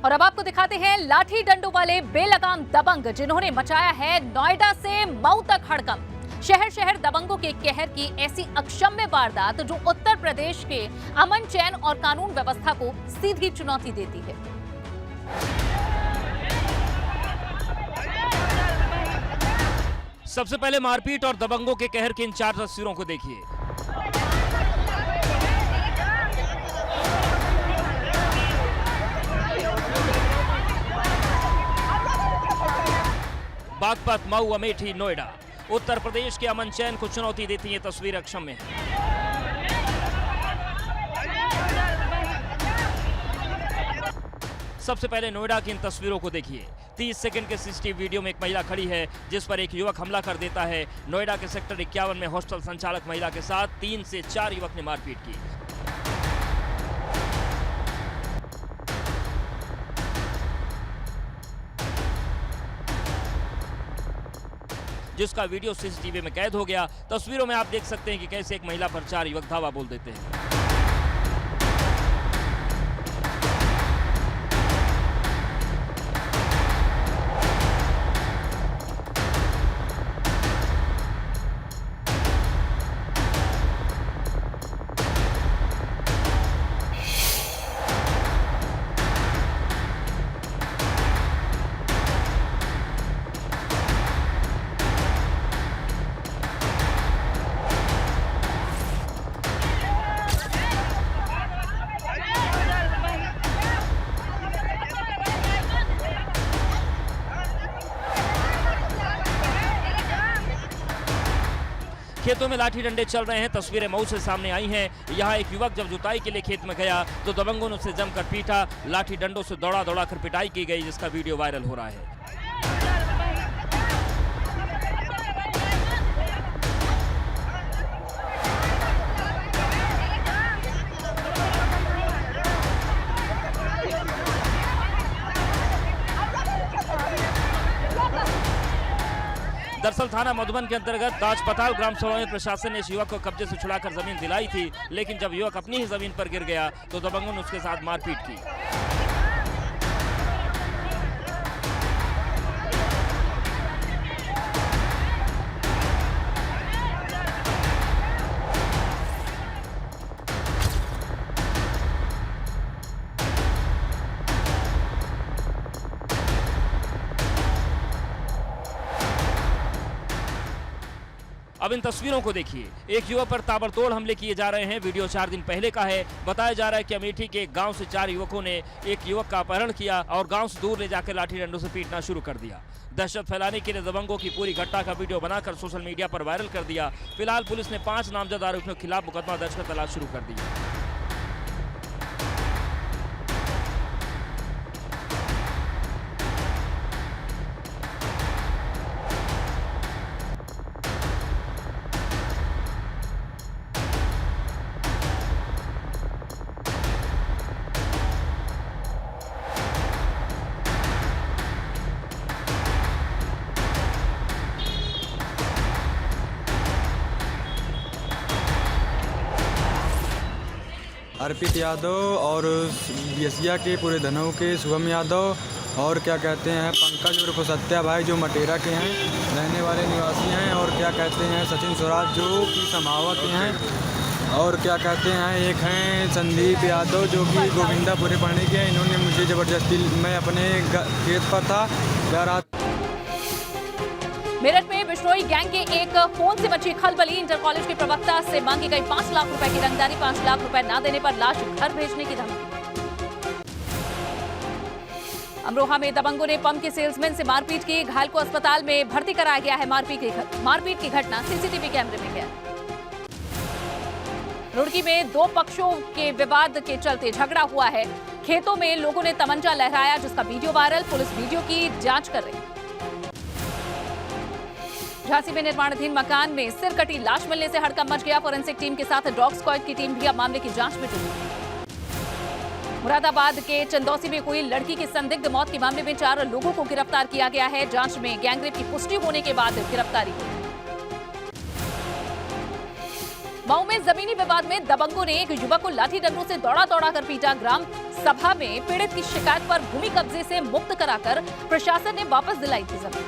और अब आपको दिखाते हैं लाठी डंडों वाले बेलगाम दबंग जिन्होंने मचाया है नोएडा से मऊ तक हड़कंप। शहर शहर दबंगों के कहर की ऐसी अक्षम्य वारदात जो उत्तर प्रदेश के अमन चैन और कानून व्यवस्था को सीधी चुनौती देती है। सबसे पहले मारपीट और दबंगों के कहर की इन 4 तस्वीरों को देखिए। बागपत, मऊ, अमेठी, नोएडा, उत्तर प्रदेश के अमन चैन को चुनौती देती ये तस्वीर अक्षम्य है। सबसे पहले नोएडा की इन तस्वीरों को देखिए। 30 सेकंड के सीसीटीवी वीडियो में एक महिला खड़ी है जिस पर एक युवक हमला कर देता है। नोएडा के सेक्टर 51 में हॉस्टल संचालक महिला के साथ 3 से 4 युवक ने मारपीट की। जिसका वीडियो सीसीटीवी में कैद हो गया। तस्वीरों में आप देख सकते हैं कि कैसे एक महिला पर 4 युवक धावा बोल देते हैं। खेतों में लाठी डंडे चल रहे हैं। तस्वीरें मऊ से सामने आई हैं। यहाँ एक युवक जब जुताई के लिए खेत में गया तो दबंगों ने उसे जमकर पीटा। लाठी डंडों से दौड़ा दौड़ा कर पिटाई की गई, जिसका वीडियो वायरल हो रहा है। दरअसल थाना मधुबन के अंतर्गत ताजपताल ग्राम सभा में प्रशासन ने इस युवक को कब्जे से छुड़ाकर जमीन दिलाई थी, लेकिन जब युवक अपनी ही जमीन पर गिर गया तो दबंगों ने उसके साथ मारपीट की। अब इन तस्वीरों को देखिए। एक युवक पर ताबड़तोड़ हमले किए जा रहे हैं। वीडियो 4 दिन पहले का है। बताया जा रहा है कि अमेठी के एक गांव से 4 युवकों ने एक युवक का अपहरण किया और गांव से दूर ले जाकर लाठी डंडों से पीटना शुरू कर दिया। दहशत फैलाने के लिए दबंगों की पूरी घटना का वीडियो बनाकर सोशल मीडिया पर वायरल कर दिया। फिलहाल पुलिस ने 5 नामजद आरोपियों के खिलाफ मुकदमा दर्ज कर तलाश शुरू कर दी है। अर्पित यादव और यसिया के पूरे धनऊ के शुभम यादव और क्या कहते हैं पंकज उर्फ सत्या भाई जो मटेरा के हैं रहने वाले निवासी हैं, और क्या कहते हैं सचिन स्वराज जो कि समावत के हैं, और क्या कहते हैं एक हैं संदीप यादव जो कि गोविंदापुरे पढ़ने के हैं। इन्होंने मुझे ज़बरदस्ती, मैं अपने खेत पर था जा रहा। मेरठ में बिश्नोई गैंग के एक फोन से मची खलबली। इंटर कॉलेज के प्रवक्ता से मांगी गई 5 लाख रुपए की रंगदारी। 5 लाख रुपए न देने पर लाश घर भेजने की धमकी। अमरोहा में दबंगों ने पंप के सेल्समैन से मारपीट की। घायल को अस्पताल में भर्ती कराया गया है। मारपीट की घटना सीसीटीवी कैमरे में है। रुड़की में 2 पक्षों के विवाद के चलते झगड़ा हुआ है। खेतों में लोगों ने तमंचा लहराया, जिसका वीडियो वायरल। पुलिस वीडियो की जांच कर रही है। झांसी में निर्माणाधीन मकान में सिर कटी लाश मिलने से हड़कंप मच गया। फोरेंसिक टीम के साथ डॉग स्क्वाड की टीम भी अब मामले की जांच में जुटी। मुरादाबाद के चंदौसी में हुई लड़की की संदिग्ध मौत के मामले में 4 लोगों को गिरफ्तार किया गया है। जांच में गैंगरेप की पुष्टि होने के बाद गिरफ्तारी हुई। मऊ में जमीनी विवाद में दबंगों ने एक युवक को लाठी डंडों से दौड़ा कर पीटा। ग्राम सभा में पीड़ित की शिकायत पर भूमि कब्जे से मुक्त कराकर प्रशासन ने वापस दिलाई थी जमीन।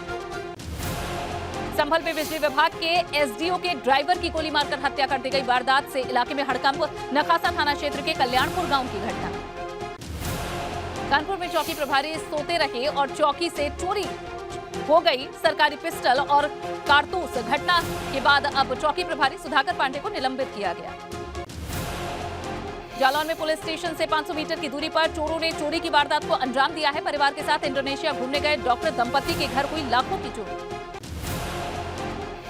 संभल में बिजली विभाग के एसडीओ के ड्राइवर की गोली मारकर हत्या कर दी गई। वारदात से इलाके में हड़कंप। नखासा थाना क्षेत्र के कल्याणपुर गांव की घटना। कानपुर में चौकी प्रभारी सोते रहे और चौकी से चोरी हो गई सरकारी पिस्टल और कारतूस। घटना के बाद अब चौकी प्रभारी सुधाकर पांडे को निलंबित किया गया। जालौन में पुलिस स्टेशन से 500 मीटर की दूरी पर चोरों ने चोरी की वारदात को अंजाम दिया है। परिवार के साथ इंडोनेशिया घूमने गए डॉक्टर दंपति के घर हुई लाखों की चोरी।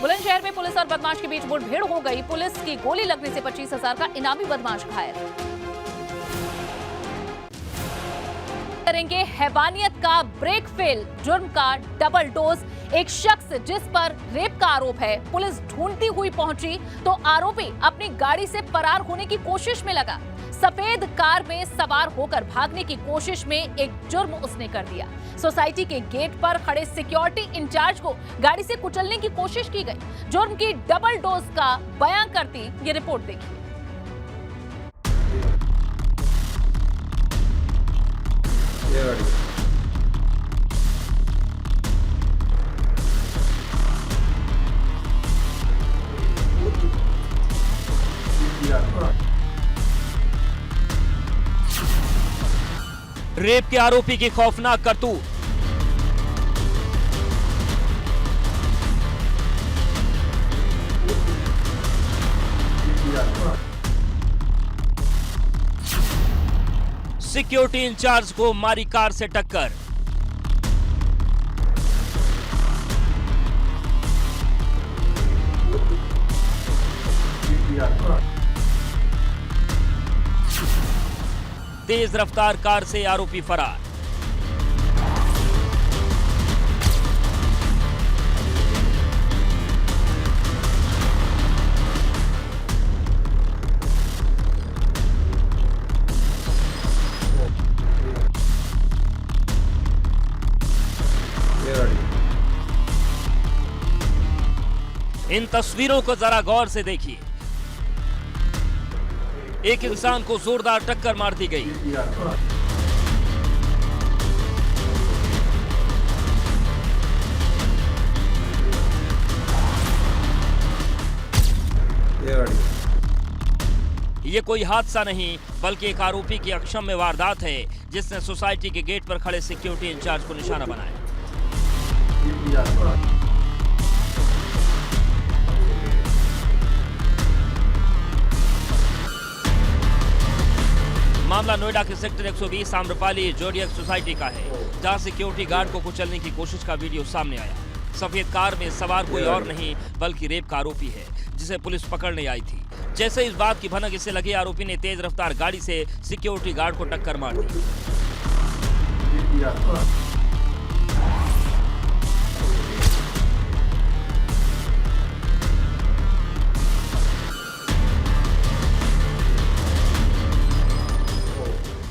बुलंदशहर में पुलिस और बदमाश के बीच मुठभेड़ हो गई। पुलिस की गोली लगने से 25,000 का इनामी बदमाश घायल। करेंगे हैवानियत का ब्रेक फेल, जुर्म का डबल डोज। एक शख्स जिस पर रेप का आरोप है, पुलिस ढूंढती हुई पहुंची तो आरोपी अपनी गाड़ी से फरार होने की कोशिश में लगा। सफेद कार में सवार होकर भागने की कोशिश में एक जुर्म उसने कर दिया। सोसाइटी के गेट पर खड़े सिक्योरिटी इंचार्ज को गाड़ी से कुचलने की कोशिश की गई। जुर्म की डबल डोज का बयान करती ये रिपोर्ट देखिए। रेप के आरोपी की खौफनाक करतूत। सिक्योरिटी इंचार्ज को मारी कार से टक्कर। तेज रफ्तार कार से आरोपी फरार। इन तस्वीरों को जरा गौर से देखिए। एक इंसान को जोरदार टक्कर मार दी गई। ये कोई हादसा नहीं बल्कि एक आरोपी की अक्षम्य वारदात है जिसने सोसाइटी के गेट पर खड़े सिक्योरिटी इंचार्ज को निशाना बनाया। मामला नोएडा के सेक्टर 120 आम्रपाली जोडियक सोसाइटी का है, जहां सिक्योरिटी गार्ड को कुचलने की कोशिश का वीडियो सामने आया। सफेद कार में सवार कोई और नहीं बल्कि रेप का आरोपी है जिसे पुलिस पकड़ने आई थी। जैसे इस बात की भनक इसे लगी, आरोपी ने तेज रफ्तार गाड़ी से सिक्योरिटी गार्ड को टक्कर मार दी।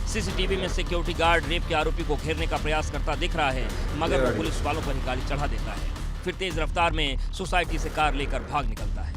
सीसीटीवी में सिक्योरिटी गार्ड रेप के आरोपी को घेरने का प्रयास करता दिख रहा है, मगर वो पुलिस वालों पर ही गाड़ी चढ़ा देता है। फिर तेज रफ्तार में सोसाइटी से कार लेकर भाग निकलता है।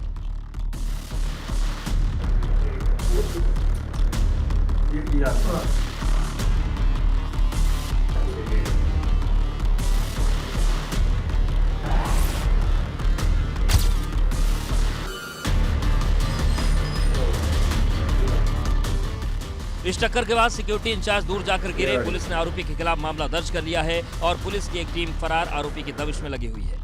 इस टक्कर के बाद सिक्योरिटी इंचार्ज दूर जाकर गिरे। पुलिस ने आरोपी के खिलाफ मामला दर्ज कर लिया है और पुलिस की एक टीम फरार आरोपी की दबिश में लगी हुई है।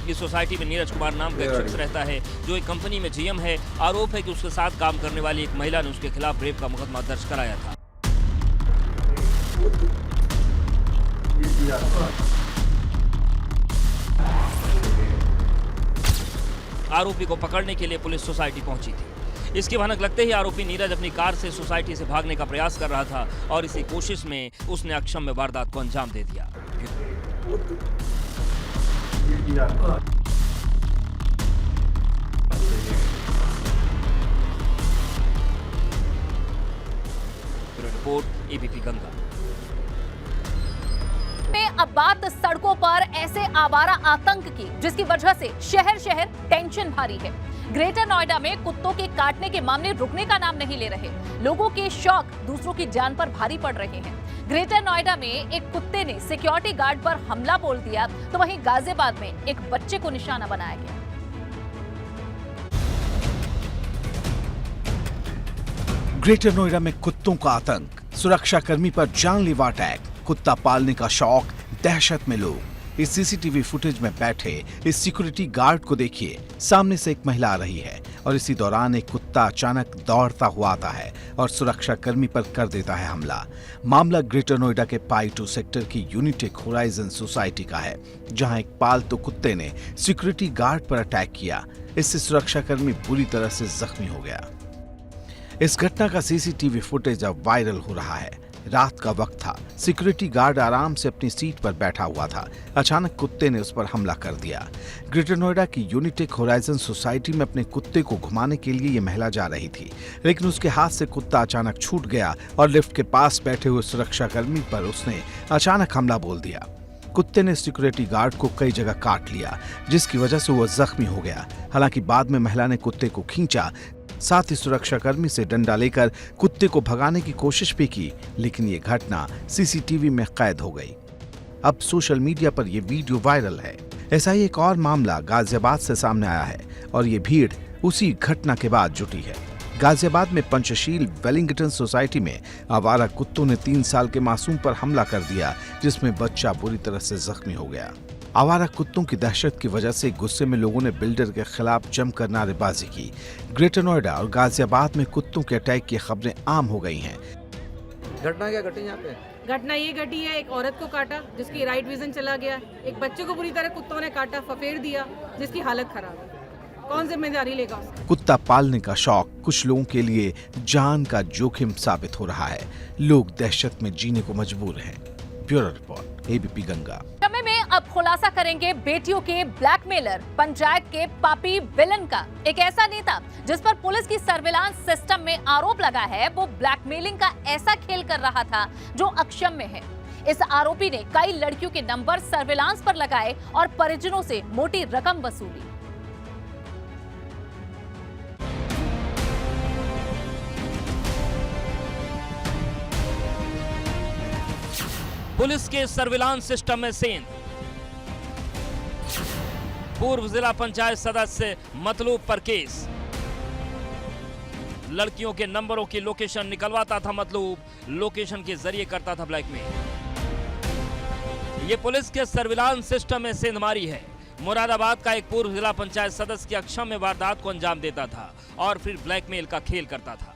इस सोसाइटी में नीरज कुमार नाम का एक शख्स रहता है जो एक कंपनी में जीएम है। आरोप है कि उसके साथ काम करने वाली एक महिला ने उसके खिलाफ रेप का मुकदमा दर्ज कराया था। आरोपी को पकड़ने के लिए पुलिस सोसाइटी पहुंची थी। इसकी भनक लगते ही आरोपी नीरज अपनी कार से सोसाइटी से भागने का प्रयास कर रहा था और इसी कोशिश में उसने अक्षम्य वारदात को अंजाम दे दिया। Report ABP Ganga. में अब बात सड़कों पर ऐसे आवारा आतंक की जिसकी वजह से शहर शहर टेंशन भारी है। ग्रेटर नोएडा में कुत्तों के काटने के मामले रुकने का नाम नहीं ले रहे। लोगों के शौक दूसरों की जान पर भारी पड़ रहे हैं। ग्रेटर नोएडा में एक कुत्ते ने सिक्योरिटी गार्ड पर हमला बोल दिया तो वहीं गाजियाबाद में एक बच्चे को निशाना बनाया गया। ग्रेटर नोएडा में कुत्तों का आतंक, सुरक्षाकर्मी पर जानलेवा अटैक, कुत्ता पालने का शौक, दहशत में लोग। इस सीसीटीवी फुटेज में बैठे इस सिक्योरिटी गार्ड को देखिए। सामने से एक महिला आ रही है और इसी दौरान एक कुत्ता अचानक दौड़ता हुआ आता है और सुरक्षाकर्मी पर कर देता है हमला। मामला ग्रेटर नोएडा के पाई 2 सेक्टर की यूनिटेक होराइजन सोसाइटी का है, जहां एक पालतू कुत्ते ने सिक्योरिटी गार्ड पर अटैक किया। इससे सुरक्षाकर्मी बुरी तरह से जख्मी हो गया। इस घटना का सीसीटीवी फुटेज अब वायरल हो रहा है। रात का वक्त था, सिक्योरिटी गार्ड आराम से अपनी सीट पर बैठा हुआ था। अचानक कुत्ते ने उस पर हमला कर दिया। ग्रेटर नोएडा की यूनिटेक होराइजन सोसाइटी में अपने कुत्ते को घुमाने के लिए ये महिला जा रही थी, लेकिन उसके हाथ से कुत्ता अचानक छूट गया और लिफ्ट के पास बैठे हुए सुरक्षाकर्मी पर उसने अचानक हमला बोल दिया। कुत्ते ने सिक्योरिटी गार्ड को कई जगह काट लिया, जिसकी वजह से वो जख्मी हो गया। हालांकि बाद में महिला ने कुत्ते को खींचा, साथ ही सुरक्षाकर्मी से डंडा लेकर कुत्ते को भगाने की कोशिश भी की, लेकिन ये घटना सीसीटीवी में कैद हो गई। अब सोशल मीडिया पर यह वीडियो वायरल है। ऐसा ही एक और मामला गाजियाबाद से सामने आया है और ये भीड़ उसी घटना के बाद जुटी है। गाजियाबाद में पंचशील वेलिंगटन सोसाइटी में आवारा कुत्तों ने 3 साल के मासूम पर हमला कर दिया, जिसमें बच्चा बुरी तरह से जख्मी हो गया। आवारा कुत्तों की दहशत की वजह से गुस्से में लोगों ने बिल्डर के खिलाफ जमकर नारेबाजी की। ग्रेटर नोएडा और गाजियाबाद में कुत्तों के अटैक की खबरें आम हो गई हैं। घटना क्या घटी यहाँ पे? घटना ये घटी है, एक औरत को काटा जिसकी राइट विजन चला गया, एक बच्चे को बुरी तरह कुत्तों ने काटा, फफेड़ दिया जिसकी हालत खराब है। कौन जिम्मेदारी लेगा उसकी? कुत्ता पालने का शौक कुछ लोगों के लिए जान का जोखिम साबित हो रहा है। लोग दहशत में जीने को मजबूर हैं। Bureau report ABP Ganga. समय में अब खुलासा करेंगे बेटियों के ब्लैकमेलर, पंचायत के पापी विलन का। एक ऐसा नेता जिस पर पुलिस की सर्विलांस सिस्टम में आरोप लगा है, वो ब्लैकमेलिंग का ऐसा खेल कर रहा था जो अक्षम्य है। इस आरोपी ने कई लड़कियों के नंबर सर्विलांस पर लगाए और परिजनों से मोटी रकम वसूली। पुलिस के सर्विलांस सिस्टम में सेंध। पूर्व जिला पंचायत सदस्य मतलूब पर केस। लड़कियों के नंबरों की लोकेशन निकलवाता था मतलूब, लोकेशन के जरिए करता था ब्लैकमेल। ये पुलिस के सर्विलांस सिस्टम में सेंधमारी है। मुरादाबाद का एक पूर्व जिला पंचायत सदस्य की अक्षम्य वारदात को अंजाम देता था और फिर ब्लैकमेल का खेल करता था।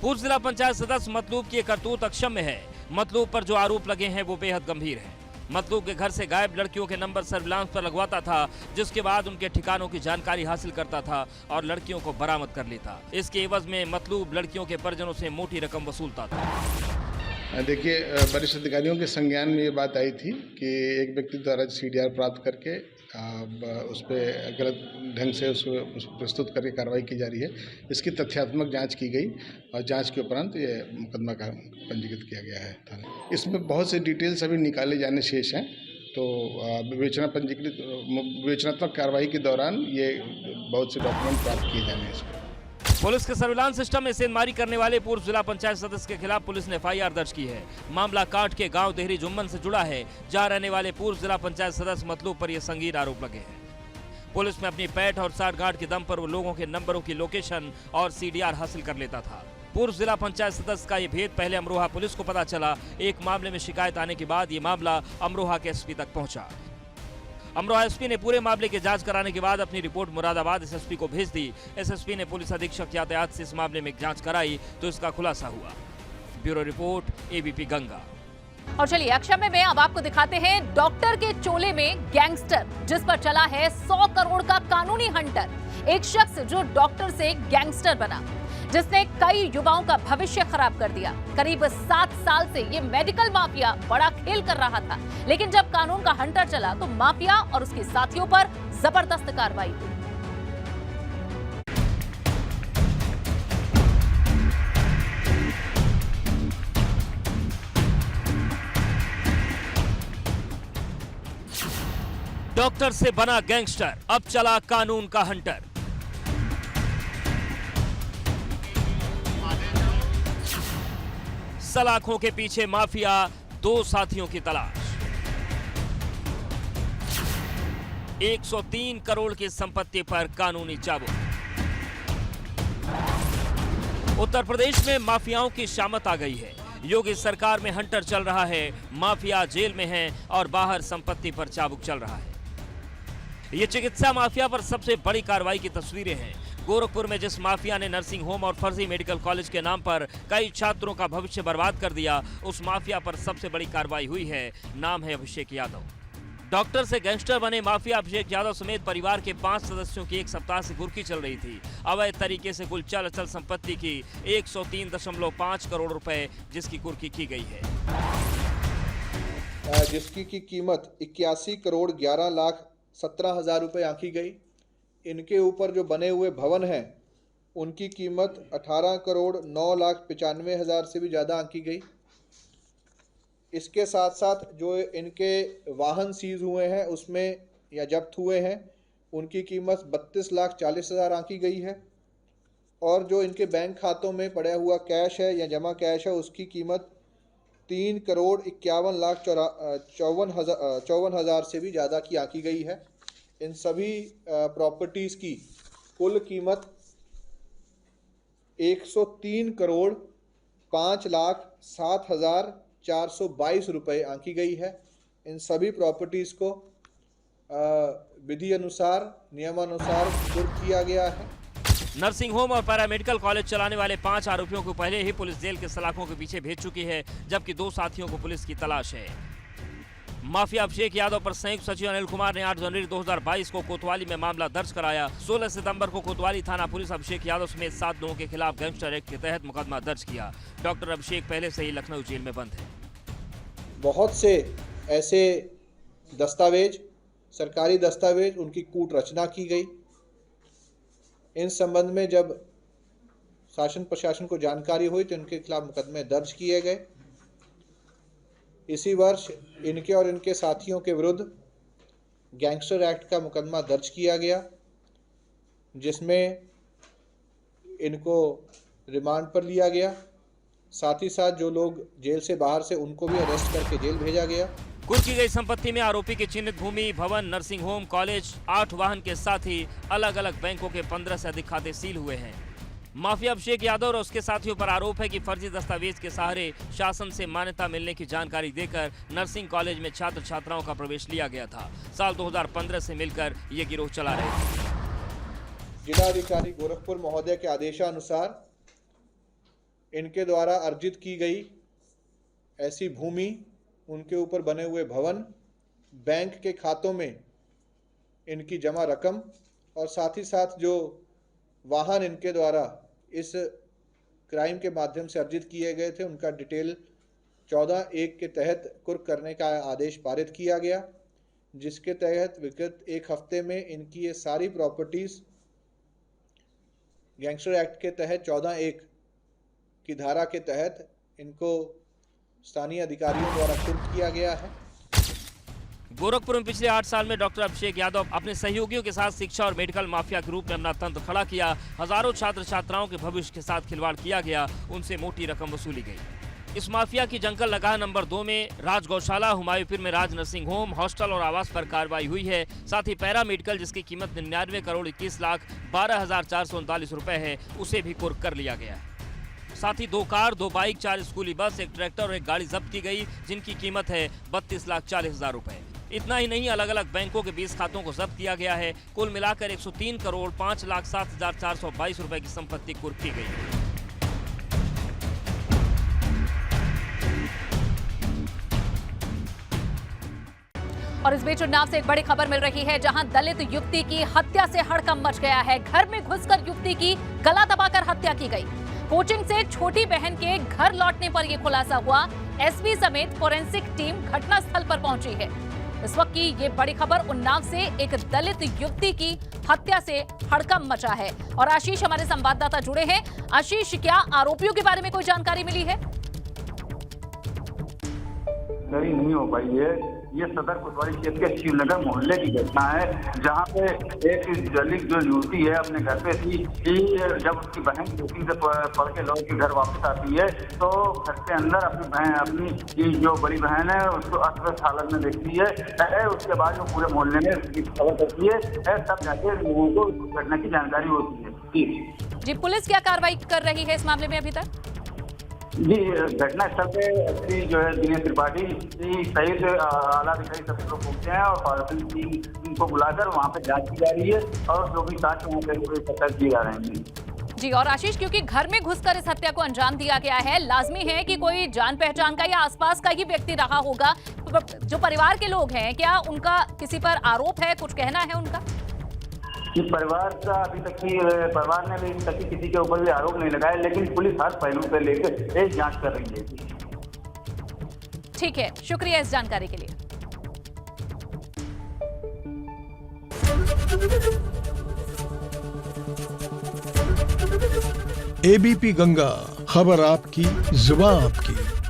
पूर्व जिला पंचायत सदस्य मतलूब की करतूत अक्षम्य है। मतलूब पर जो आरोप लगे हैं वो बेहद गंभीर है। मतलूब के घर से गायब लड़कियों के नंबर सर्विलांस पर लगवाता था, जिसके बाद उनके ठिकानों की जानकारी हासिल करता था और लड़कियों को बरामद कर लेता। इसके एवज में मतलूब लड़कियों के परिजनों से मोटी रकम वसूलता था। देखिए, वरिष्ठ अधिकारियों के संज्ञान में ये बात आई थी कि एक व्यक्ति द्वारा सीडीआर प्राप्त करके उस पर गलत ढंग से उसको प्रस्तुत करके कार्रवाई की जा रही है। इसकी तथ्यात्मक जांच की गई और जांच के उपरांत ये मुकदमा का पंजीकृत किया गया है थाने। इसमें बहुत से डिटेल्स अभी निकाले जाने शेष हैं, तो विवेचनात्मक कार्रवाई के दौरान ये बहुत से डॉक्यूमेंट प्राप्त किए जाने हैं। पुलिस के सर्विलांस सिस्टम में सेंधमारी करने वाले पूर्व जिला पंचायत सदस्य के खिलाफ पुलिस ने एफआईआर दर्ज की है। मामला काट के गांव देहरी जुम्मन से जुड़ा है, जहां रहने वाले पूर्व जिला पंचायत सदस्य मतलूब पर यह संगीन आरोप लगे हैं। पुलिस में अपनी पैठ और साठगांठ के दम पर वो लोगों के नंबरों की लोकेशन और सीडीआर हासिल कर लेता था। पूर्व जिला पंचायत सदस्य का ये भेद पहले अमरोहा पुलिस को पता चला। एक मामले में शिकायत आने के बाद ये मामला अमरोहा के एसपी तक पहुंचा। अमरोहा एसपी ने पूरे मामले की जांच कराने के बाद अपनी रिपोर्ट मुरादाबाद एसएसपी को भेज दी। एसएसपी ने पुलिस अधीक्षक यातायात से इस मामले में जांच कराई तो इसका खुलासा हुआ। Bureau report ABP Ganga. और चलिए अक्षम्य में अब आपको दिखाते हैं डॉक्टर के चोले में गैंगस्टर, जिस पर चला है 100 करोड़ का कानूनी हंटर। एक शख्स जो डॉक्टर से गैंगस्टर बना, जिसने कई युवाओं का भविष्य खराब कर दिया। करीब 7 साल से ये मेडिकल माफिया बड़ा खेल कर रहा था, लेकिन जब कानून का हंटर चला तो माफिया और उसके साथियों पर जबरदस्त कार्रवाई हुई। डॉक्टर से बना गैंगस्टर, अब चला कानून का हंटर। सलाखों के पीछे माफिया, 2 साथियों की तलाश। 103 करोड़ की संपत्ति पर कानूनी चाबुक। उत्तर प्रदेश में माफियाओं की शामत आ गई है। योगी सरकार में हंटर चल रहा है, माफिया जेल में है और बाहर संपत्ति पर चाबुक चल रहा है। ये चिकित्सा माफिया पर सबसे बड़ी कार्रवाई की तस्वीरें हैं। गोरखपुर में जिस माफिया ने नर्सिंग होम और फर्जी मेडिकल कॉलेज के नाम पर कई छात्रों का भविष्य बर्बाद कर दिया, उस माफिया पर सबसे बड़ी कार्रवाई हुई है। नाम है अभिषेक यादव। डॉक्टर से गैंगस्टर बने माफिया अभिषेक यादव समेत परिवार के 5 सदस्यों की एक सप्ताह से कुर्की चल रही थी। अवैध तरीके से कुल चल अचल संपत्ति की 103.5 करोड़ रुपए जिसकी कुर्की की गई है, जिसकी की कीमत 81 करोड़ 11 लाख 17 हजार रुपये आंकी गई। इनके ऊपर जो बने हुए भवन हैं उनकी कीमत 18 करोड़ 9 लाख 95 हजार से भी ज़्यादा आंकी गई। इसके साथ साथ जो इनके वाहन सीज हुए हैं उसमें या जब्त हुए हैं उनकी कीमत 32 लाख 40 हजार आंकी गई है। और जो इनके बैंक खातों में पड़ा हुआ कैश है या जमा कैश है उसकी कीमत 3 करोड़ 51 लाख 54 हजार से भी ज़्यादा की आंकी गई है। इन सभी प्रॉपर्टीज़ की कुल कीमत 103 करोड़ 5 लाख 7 हजार 422 रुपये आंकी गई है। इन सभी प्रॉपर्टीज़ को विधि अनुसार नियमानुसार कुर्क किया गया है। नर्सिंग होम और पैरामेडिकल कॉलेज चलाने वाले 5 आरोपियों को पहले ही पुलिस जेल के सलाखों के पीछे भेज चुकी है, जबकि 2 साथियों को पुलिस की तलाश है। माफिया अभिषेक यादव पर संयुक्त सचिव अनिल कुमार ने 8 जनवरी 2022 को कोतवाली में मामला दर्ज कराया। 16 सितंबर को कोतवाली थाना पुलिस अभिषेक यादव समेत 7 लोगों के खिलाफ गैंगस्टर एक्ट के तहत मुकदमा दर्ज किया। डॉक्टर अभिषेक पहले से ही लखनऊ जेल में बंद है। बहुत से ऐसे दस्तावेज, सरकारी दस्तावेज, उनकी कूट रचना की गई। इन संबंध में जब शासन प्रशासन को जानकारी हुई तो इनके खिलाफ मुकदमे दर्ज किए गए। इसी वर्ष इनके और इनके साथियों के विरुद्ध गैंगस्टर एक्ट का मुकदमा दर्ज किया गया, जिसमें इनको रिमांड पर लिया गया। साथ ही साथ जो लोग जेल से बाहर से उनको भी अरेस्ट करके जेल भेजा गया। कुर्क की गई संपत्ति में आरोपी की चिन्हित भूमि, भवन, नर्सिंग होम, कॉलेज, 8 वाहन के साथ ही अलग अलग बैंकों के 15 से अधिक खाते सील हुए हैं। माफिया अभिषेक यादव और उसके साथियों पर आरोप है कि फर्जी दस्तावेज के सहारे शासन से मान्यता मिलने की जानकारी देकर नर्सिंग कॉलेज में छात्र छात्राओं का प्रवेश लिया गया था। साल 2015 से मिलकर ये गिरोह चला रहे थे। जिलाधिकारी गोरखपुर महोदय के आदेशानुसार इनके द्वारा अर्जित की गई ऐसी भूमि, उनके ऊपर बने हुए भवन, बैंक के खातों में इनकी जमा रकम और साथ ही साथ जो वाहन इनके द्वारा इस क्राइम के माध्यम से अर्जित किए गए थे उनका डिटेल 14(1) के तहत कुर्क करने का आदेश पारित किया गया, जिसके तहत विगत 1 हफ्ते में इनकी ये सारी प्रॉपर्टीज़ गैंगस्टर एक्ट के तहत 14(1) की धारा के तहत इनको स्थानीय अधिकारियों द्वारा कुर्क किया गया है। गोरखपुर में पिछले 8 साल में डॉक्टर अभिषेक यादव अपने सहयोगियों के साथ शिक्षा और मेडिकल माफिया के रूप में अपना तंत्र खड़ा किया। हजारों छात्र छात्राओं के भविष्य के साथ खिलवाड़ किया गया, उनसे मोटी रकम वसूली गई। इस माफिया की जंगल लगाह नंबर 2 में राज गौशाला, हुमायूंपुर में राज नर्सिंग होम, हॉस्टल और आवास पर कार्रवाई हुई है। साथ ही पैरा मेडिकल, जिसकी कीमत 99 करोड़ 21 लाख 12,439 रुपए है, उसे भी कुर्क कर लिया गया है। साथ ही 2 कार, 2 बाइक, 4 स्कूली बस, 1 ट्रैक्टर और 1 गाड़ी जब्त की गई, जिनकी कीमत है 32 लाख 40 हजार रुपए। इतना ही नहीं, अलग अलग बैंकों के 20 खातों को जब्त किया गया है। कुल मिलाकर 103 करोड़ 5 लाख 7,422 रुपए की संपत्ति कुर्क की गई है। और इस बीच उन्नाव से एक बड़ी खबर मिल रही है, जहां दलित युवती की हत्या से हड़कंप मच गया है। घर में घुसकर युवती की गला दबाकर हत्या की गई। कोचिंग से छोटी बहन के घर लौटने पर यह खुलासा हुआ। एसपी समेत फोरेंसिक टीम घटनास्थल पर पहुंची है। इस वक्त की ये बड़ी खबर, उन्नाव से एक दलित युवती की हत्या से हड़कंप मचा है। और आशीष हमारे संवाददाता जुड़े हैं। आशीष, क्या आरोपियों के बारे में कोई जानकारी मिली है? नहीं हो पाई है। ये सदर कोतवाली क्षेत्र के शिवनगर मोहल्ले की घटना है, जहां पे एक दलित जो युवती है अपने घर पे थी कि जब उसकी बहन कोचिंग से पढ़ के लौट के घर वापस आती है तो घर के अंदर अपनी जो बड़ी बहन है उसको अस्त हालत में देखती है। उसके बाद जो पूरे मोहल्ले में खबर करती है तब जाके लोगों को घटना की जानकारी होती है। जी, पुलिस क्या कार्रवाई कर रही है इस मामले में अभी तक? जी, घटना स्थल पे एसपी जो है दिनेश त्रिपाठी सहित आला अधिकारी सभी लोग पहुंचे हैं और फॉरेंसिक टीम को बुलाकर वहां पे जांच की जा रही है और जो भी साक्ष्य वहां पे इकट्ठा किए जा रहे हैं। जी, और आशीष, क्योंकि घर में घुसकर इस हत्या को अंजाम दिया गया है, लाजमी है कि कोई जान पहचान का या आसपास का ही व्यक्ति रहा होगा। जो परिवार के लोग हैं, क्या उनका किसी पर आरोप है, कुछ कहना है उनका? कि परिवार का अभी तक की परिवार ने अभी तक किसी के ऊपर भी आरोप नहीं लगाया, लेकिन पुलिस हर पहलू पे लेकर एक जांच कर रही है। ठीक है, शुक्रिया इस जानकारी के लिए। एबीपी गंगा, खबर आपकी, जुबान आपकी।